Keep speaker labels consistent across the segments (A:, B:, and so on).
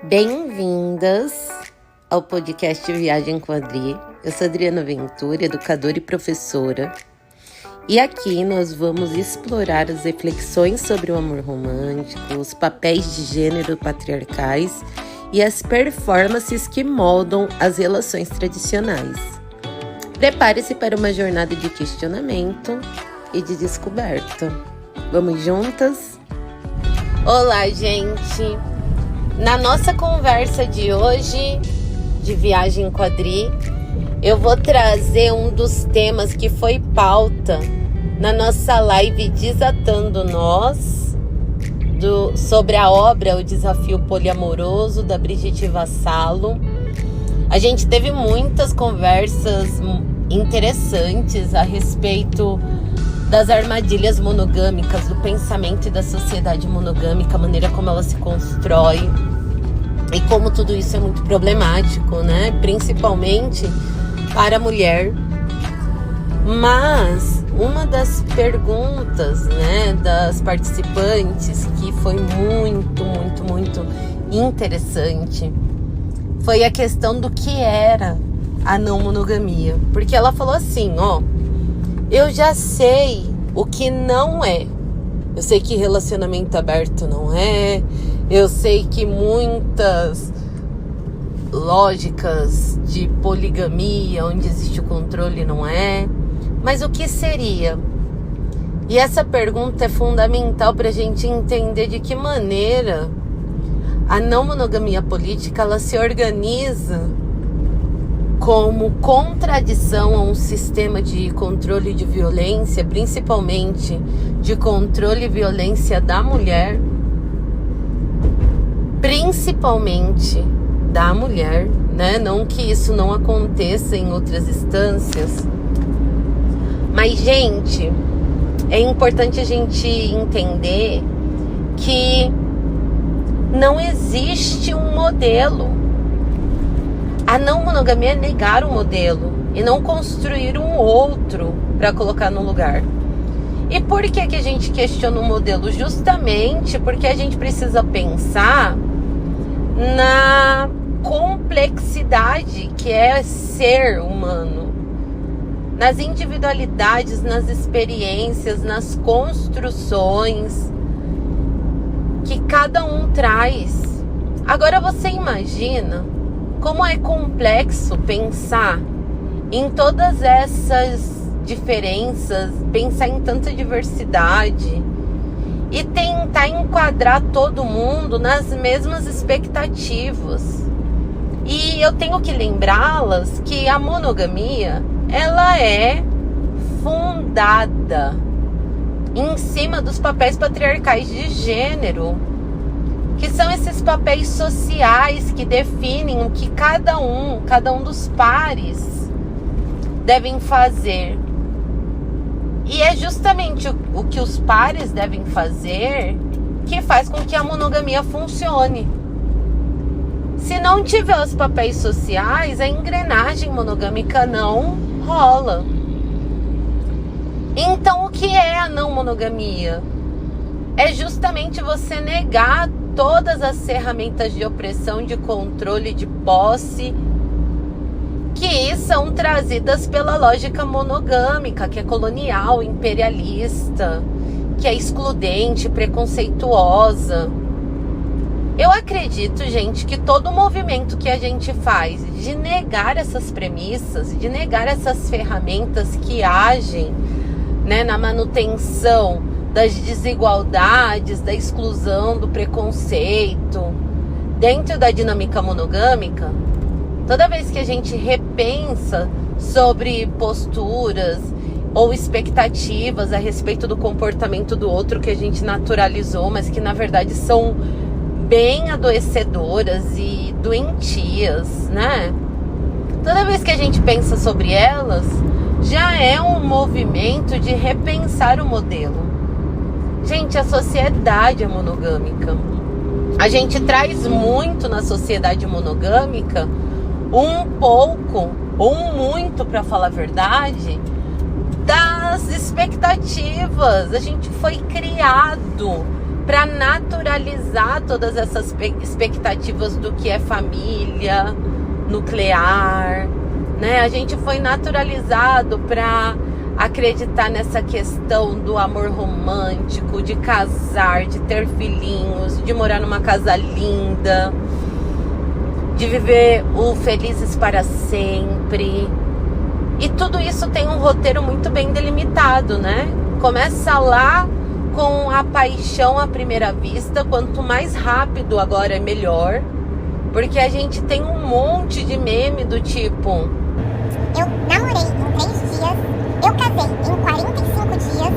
A: Bem-vindas ao podcast Viagem com Adri. Eu sou Adriana Ventura, educadora e professora. E aqui nós vamos explorar as reflexões sobre o amor romântico, os papéis de gênero patriarcais e as performances que moldam as relações tradicionais. Prepare-se para uma jornada de questionamento e de descoberta. Vamos juntas? Olá, gente! Na nossa conversa de hoje, de Viagem com Adri, eu vou trazer um dos temas que foi pauta na nossa live Desatando Nós, sobre a obra O Desafio Poliamoroso, da Brigitte Vassalo. A gente teve muitas conversas interessantes a respeito das armadilhas monogâmicas, do pensamento e da sociedade monogâmica, a maneira como ela se constrói e como tudo isso é muito problemático, né? Principalmente para a mulher. Mas uma das perguntas, né, das participantes que foi muito interessante foi a questão do que era a não monogamia. Porque ela falou assim, eu já sei o que não é. Eu sei que relacionamento aberto não é. Eu sei que muitas lógicas de poligamia, onde existe o controle, não é. Mas o que seria? E essa pergunta é fundamental para a gente entender de que maneira a não monogamia política ela se organiza como contradição a um sistema de controle de violência, principalmente de controle e violência da mulher, principalmente da mulher, né? Não que isso não aconteça em outras instâncias, mas, gente, é importante a gente entender que não existe um modelo. A não monogamia é negar um modelo e não construir um outro para colocar no lugar. E por que a gente questiona o modelo? Justamente porque a gente precisa pensar na complexidade que é ser humano, nas individualidades, nas experiências, nas construções que cada um traz. Agora você imagina como é complexo pensar em todas essas diferenças, pensar em tanta diversidade e tentar enquadrar todo mundo nas mesmas expectativas. E eu tenho que lembrá-las que a monogamia, ela é fundada em cima dos papéis patriarcais de gênero, que são esses papéis sociais que definem o que cada um dos pares devem fazer. E é justamente o que os pares devem fazer que faz com que a monogamia funcione. Se não tiver os papéis sociais, a engrenagem monogâmica não rola. Então, o que é a não monogamia? É justamente você negar todas as ferramentas de opressão, de controle, de posse que são trazidas pela lógica monogâmica, que é colonial, imperialista, que é excludente, preconceituosa. Eu acredito, gente, que todo movimento que a gente faz de negar essas premissas, de negar essas ferramentas que agem, né, na manutenção das desigualdades, da exclusão, do preconceito, dentro da dinâmica monogâmica, toda vez que a gente repensa sobre posturas ou expectativas a respeito do comportamento do outro que a gente naturalizou, mas que na verdade são bem adoecedoras e doentias, né? Toda vez que a gente pensa sobre elas, já é um movimento de repensar o modelo. Gente, a sociedade é monogâmica. A gente traz muito na sociedade monogâmica um pouco, ou muito, para falar a verdade, das expectativas. A gente foi criado para naturalizar todas essas expectativas do que é família nuclear, né? A gente foi naturalizado para acreditar nessa questão do amor romântico, de casar, de ter filhinhos, de morar numa casa linda, de viver o felizes para sempre. E tudo isso tem um roteiro muito bem delimitado, né? Começa lá com a paixão à primeira vista. Quanto mais rápido agora é melhor, porque a gente tem um monte de meme do tipo:
B: eu namorei em 3 dias, eu casei em 45 dias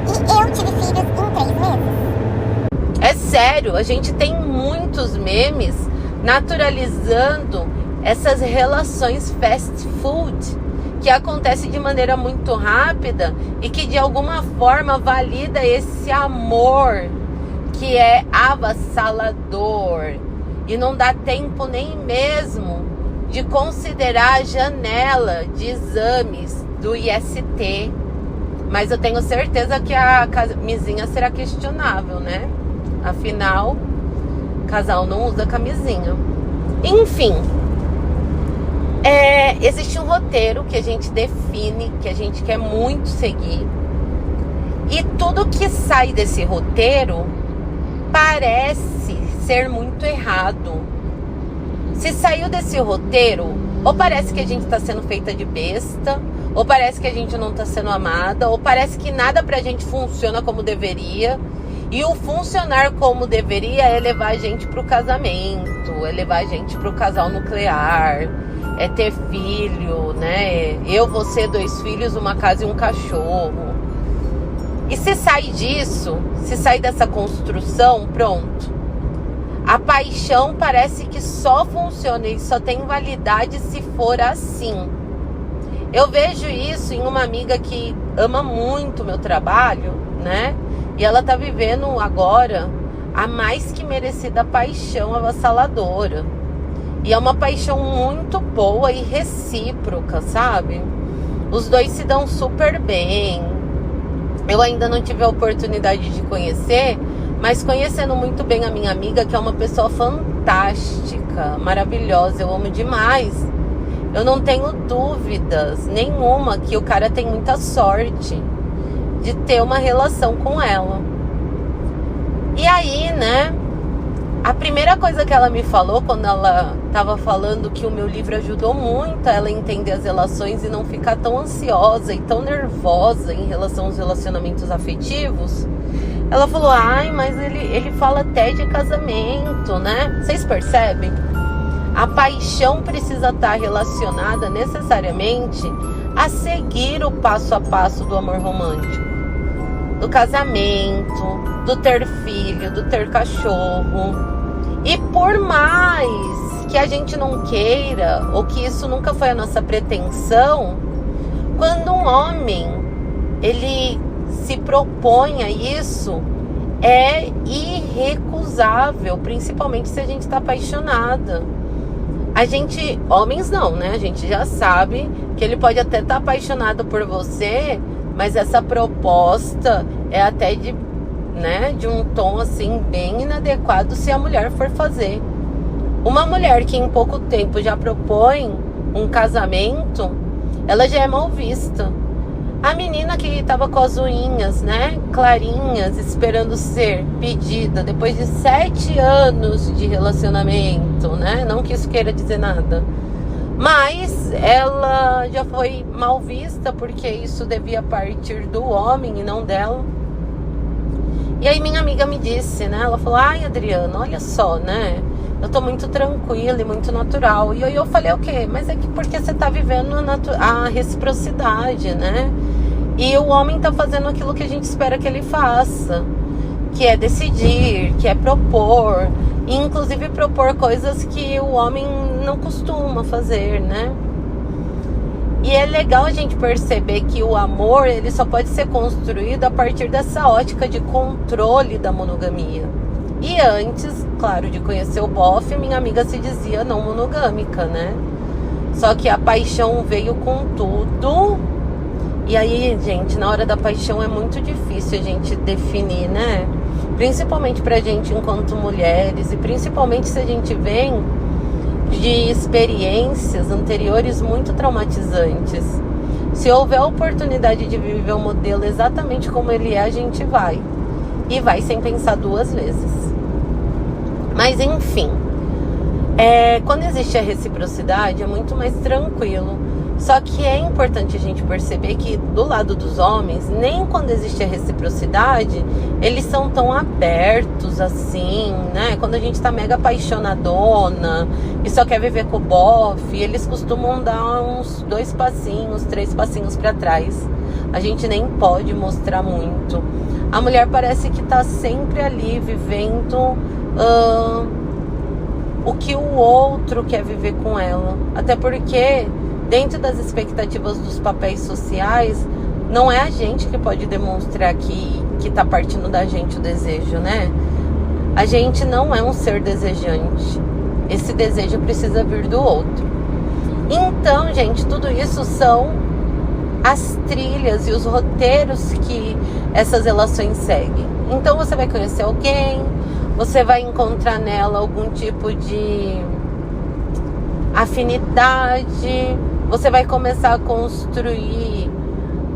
B: e eu tive filhos em 3 meses.
A: É sério, a gente tem muitos memes naturalizando essas relações fast food, que acontece de maneira muito rápida e que de alguma forma valida esse amor que é avassalador. E não dá tempo nem mesmo de considerar a janela de exames do IST. Mas eu tenho certeza que a camisinha será questionável, né? Afinal, casal não usa camisinha. Enfim, existe um roteiro que a gente define, que a gente quer muito seguir. E tudo que sai desse roteiro parece ser muito errado. Se saiu desse roteiro, ou parece que a gente está sendo feita de besta, ou parece que a gente não está sendo amada, ou parece que nada pra gente funciona como deveria. E o funcionar como deveria é levar a gente pro casamento, é levar a gente pro casal nuclear, é ter filho, né? Eu, você, 2 filhos, uma casa e um cachorro. E se sai disso, se sai dessa construção, pronto. A paixão parece que só funciona e só tem validade se for assim. Eu vejo isso em uma amiga que ama muito o meu trabalho, né? E ela tá vivendo agora a mais que merecida paixão avassaladora. E é uma paixão muito boa e recíproca, sabe? Os dois se dão super bem. Eu ainda não tive a oportunidade de conhecer, mas conhecendo muito bem a minha amiga, que é uma pessoa fantástica, maravilhosa, eu amo demais. Eu não tenho dúvidas nenhuma que o cara tem muita sorte de ter uma relação com ela. E aí, né, a primeira coisa que ela me falou, quando ela tava falando que o meu livro ajudou muito a ela entender as relações e não ficar tão ansiosa e tão nervosa em relação aos relacionamentos afetivos, ela falou: ai, mas ele fala até de casamento, né? Vocês percebem? A paixão precisa estar relacionada necessariamente a seguir o passo a passo do amor romântico, do casamento, do ter filho, do ter cachorro. E por mais que a gente não queira, ou que isso nunca foi a nossa pretensão, quando um homem ele se propõe a isso, é irrecusável, principalmente se a gente está apaixonada. A gente, homens não, né? A gente já sabe que ele pode até estar apaixonado por você, mas essa proposta é até de um tom assim bem inadequado se a mulher for fazer. Uma mulher que em pouco tempo já propõe um casamento, ela já é mal vista. A menina que estava com as unhas, né, clarinhas, esperando ser pedida depois de 7 anos de relacionamento, né? Não que isso queira dizer nada, mas ela já foi mal vista porque isso devia partir do homem e não dela. E aí minha amiga me disse, né? Ela falou: ai, Adriana, olha só, né? Eu tô muito tranquila e muito natural. E aí eu falei: o quê? Mas é que porque você tá vivendo a reciprocidade, né? E o homem tá fazendo aquilo que a gente espera que ele faça, que é decidir, que é propor, e inclusive propor coisas que o homem não costuma fazer, né? E é legal a gente perceber que o amor, ele só pode ser construído a partir dessa ótica de controle da monogamia. E antes, claro, de conhecer o bofe, minha amiga se dizia não monogâmica, né? Só que a paixão veio com tudo. E aí, gente, na hora da paixão é muito difícil a gente definir, né? Principalmente pra gente enquanto mulheres, e principalmente se a gente vem de experiências anteriores muito traumatizantes. Se houver a oportunidade de viver o modelo exatamente como ele é, a gente vai. E vai sem pensar duas vezes. Mas enfim, quando existe a reciprocidade é muito mais tranquilo. Só que é importante a gente perceber que do lado dos homens, nem quando existe a reciprocidade, eles são tão abertos assim, né? Quando a gente tá mega apaixonadona e só quer viver com o bofe, eles costumam dar uns 2 passinhos, 3 passinhos pra trás. A gente nem pode mostrar muito. A mulher parece que tá sempre ali vivendo o que o outro quer viver com ela. Até porque dentro das expectativas dos papéis sociais, não é a gente que pode demonstrar que tá partindo da gente o desejo, né? A gente não é um ser desejante. Esse desejo precisa vir do outro. Então, gente, tudo isso são as trilhas e os roteiros que essas relações seguem. Então, você vai conhecer alguém, você vai encontrar nela algum tipo de afinidade, você vai começar a construir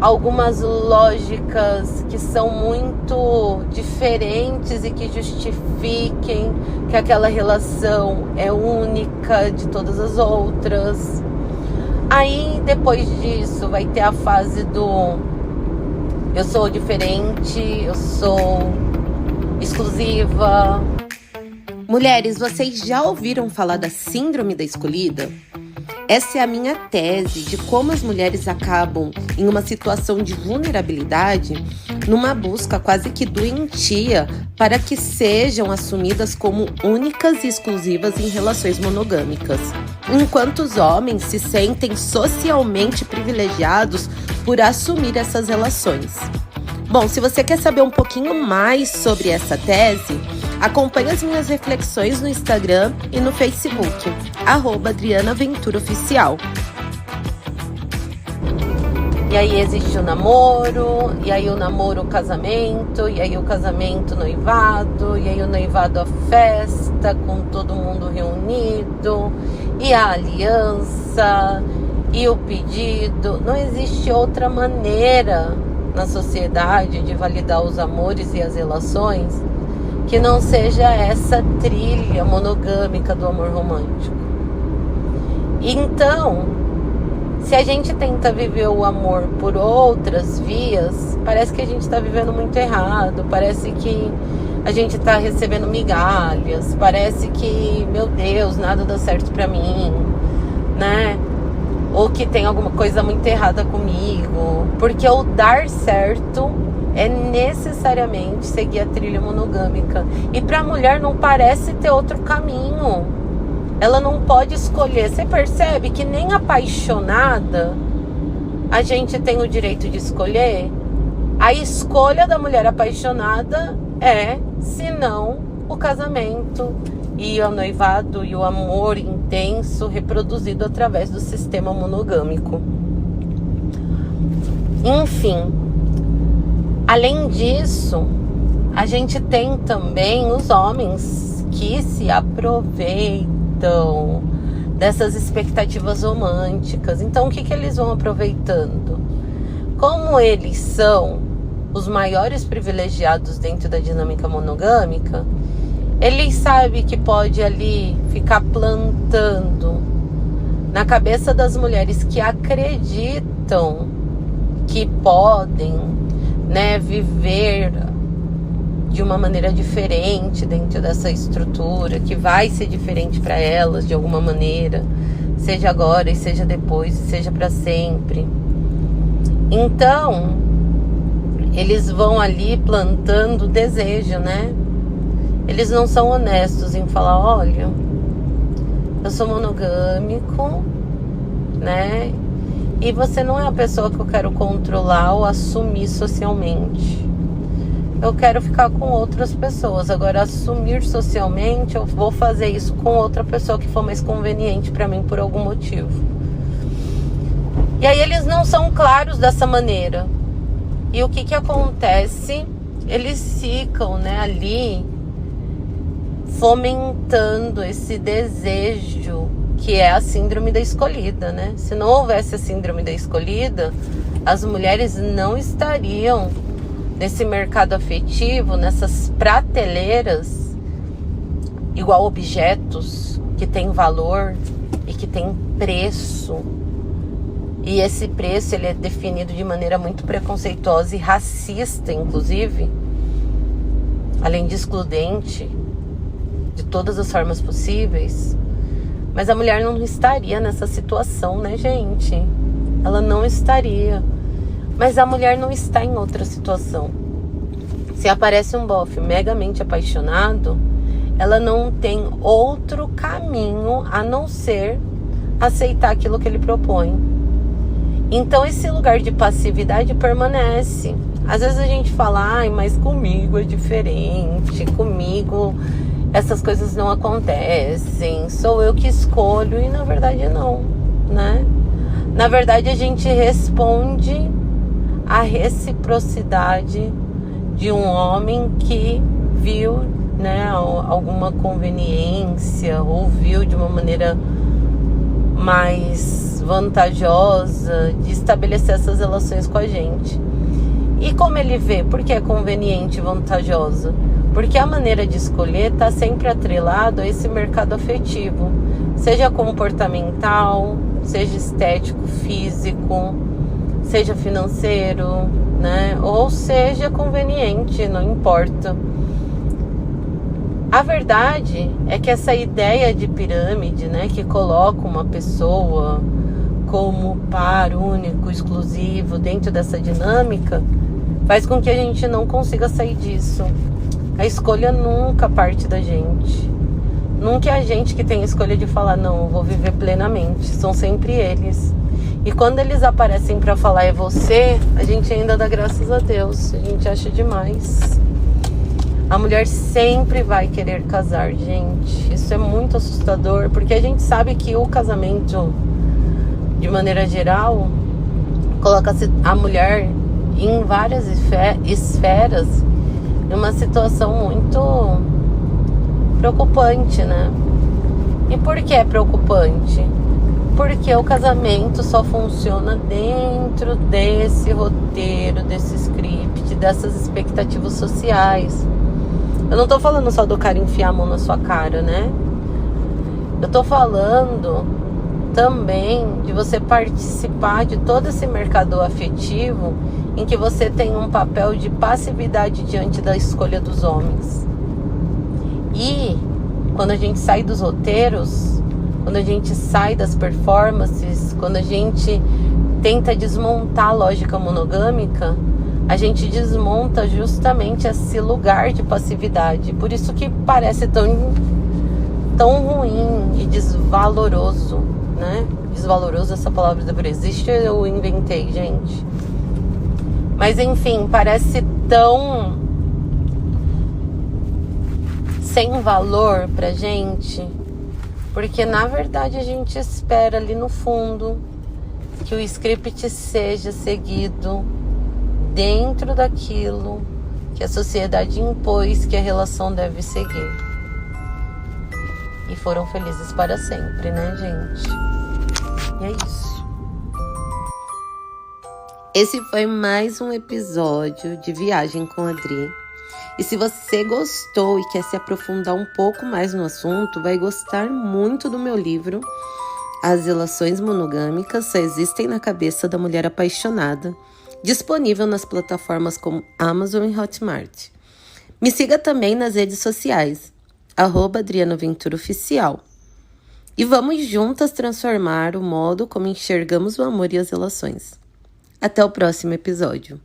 A: algumas lógicas que são muito diferentes e que justifiquem que aquela relação é única de todas as outras. Aí, depois disso, vai ter a fase do eu sou diferente, eu sou exclusiva. Mulheres, vocês já ouviram falar da Síndrome da Escolhida? Essa é a minha tese de como as mulheres acabam em uma situação de vulnerabilidade, numa busca quase que doentia para que sejam assumidas como únicas e exclusivas em relações monogâmicas, enquanto os homens se sentem socialmente privilegiados por assumir essas relações. Bom, se você quer saber um pouquinho mais sobre essa tese, acompanhe as minhas reflexões no Instagram e no Facebook, @AdrianaVenturaOficial. E aí existe o namoro, e aí o namoro o casamento, e aí o casamento noivado, e aí o noivado a festa com todo mundo reunido, e a aliança, e o pedido. Não existe outra maneira na sociedade de validar os amores e as relações que não seja essa trilha monogâmica do amor romântico. Então, se a gente tenta viver o amor por outras vias, parece que a gente está vivendo muito errado, parece que a gente está recebendo migalhas, parece que, meu Deus, nada dá certo pra mim, né? Ou que tem alguma coisa muito errada comigo, porque o dar certo é necessariamente seguir a trilha monogâmica. E para a mulher não parece ter outro caminho. Ela não pode escolher. Você percebe que nem apaixonada a gente tem o direito de escolher? A escolha da mulher apaixonada é, se não, o casamento e o noivado e o amor intenso reproduzido através do sistema monogâmico. Enfim, além disso, a gente tem também os homens que se aproveitam dessas expectativas românticas. Então, o que eles vão aproveitando? Como eles são os maiores privilegiados dentro da dinâmica monogâmica, eles sabem que pode ali ficar plantando na cabeça das mulheres que acreditam que podem, né, viver de uma maneira diferente dentro dessa estrutura, que vai ser diferente para elas de alguma maneira, seja agora e seja depois, e seja para sempre. Então, eles vão ali plantando desejo, né? Eles não são honestos em falar, olha, eu sou monogâmico, né? E você não é a pessoa que eu quero controlar ou assumir socialmente. Eu quero ficar com outras pessoas. Agora, assumir socialmente, eu vou fazer isso com outra pessoa que for mais conveniente para mim por algum motivo. E aí eles não são claros dessa maneira. E o que acontece eles ficam, né, ali fomentando esse desejo que é a síndrome da escolhida, né? Se não houvesse a síndrome da escolhida, as mulheres não estariam nesse mercado afetivo, nessas prateleiras, igual objetos que têm valor e que têm preço. E esse preço ele é definido de maneira muito preconceituosa e racista, inclusive, além de excludente, de todas as formas possíveis. Mas a mulher não estaria nessa situação, né, gente? Ela não estaria. Mas a mulher não está em outra situação. Se aparece um bofe megamente apaixonado, ela não tem outro caminho a não ser aceitar aquilo que ele propõe. Então esse lugar de passividade permanece. Às vezes a gente fala, ai, mas comigo é diferente, comigo essas coisas não acontecem, sou eu que escolho, e na verdade não, né? Na verdade a gente responde à reciprocidade de um homem que viu, né, alguma conveniência ou viu de uma maneira mais vantajosa de estabelecer essas relações com a gente. E como ele vê? Porque é conveniente e vantajosa? Porque a maneira de escolher está sempre atrelado a esse mercado afetivo, seja comportamental, seja estético, físico, seja financeiro, né? Ou seja conveniente, não importa. A verdade é que essa ideia de pirâmide, né, que coloca uma pessoa como par único, exclusivo dentro dessa dinâmica, faz com que a gente não consiga sair disso. A escolha nunca parte da gente. Nunca é a gente que tem a escolha de falar, não, eu vou viver plenamente. São sempre eles. E quando eles aparecem pra falar é você, a gente ainda dá graças a Deus. A gente acha demais. A mulher sempre vai querer casar, gente. Isso é muito assustador, porque a gente sabe que o casamento, de maneira geral, coloca a mulher em várias esferas, numa situação muito preocupante, né? E por que é preocupante? Porque o casamento só funciona dentro desse roteiro, desse script, dessas expectativas sociais. Eu não tô falando só do cara enfiar a mão na sua cara, né? Eu tô falando também de você participar de todo esse mercado afetivo em que você tem um papel de passividade diante da escolha dos homens. E quando a gente sai dos roteiros, quando a gente sai das performances, quando a gente tenta desmontar a lógica monogâmica, a gente desmonta justamente esse lugar de passividade. Por isso que parece tão ruim e desvaloroso, né? Desvaloroso, essa palavra deveria existir, eu inventei, gente. Mas enfim, parece tão sem valor pra gente, porque na verdade a gente espera ali no fundo que o script seja seguido dentro daquilo que a sociedade impôs que a relação deve seguir. E foram felizes para sempre, né, gente? E é isso. Esse foi mais um episódio de Viagem com a Adri. E se você gostou e quer se aprofundar um pouco mais no assunto, vai gostar muito do meu livro As Relações Monogâmicas Só Existem na Cabeça da Mulher Apaixonada, disponível nas plataformas como Amazon e Hotmart. Me siga também nas redes sociais, @AdrianaVenturaOficial. E vamos juntas transformar o modo como enxergamos o amor e as relações. Até o próximo episódio.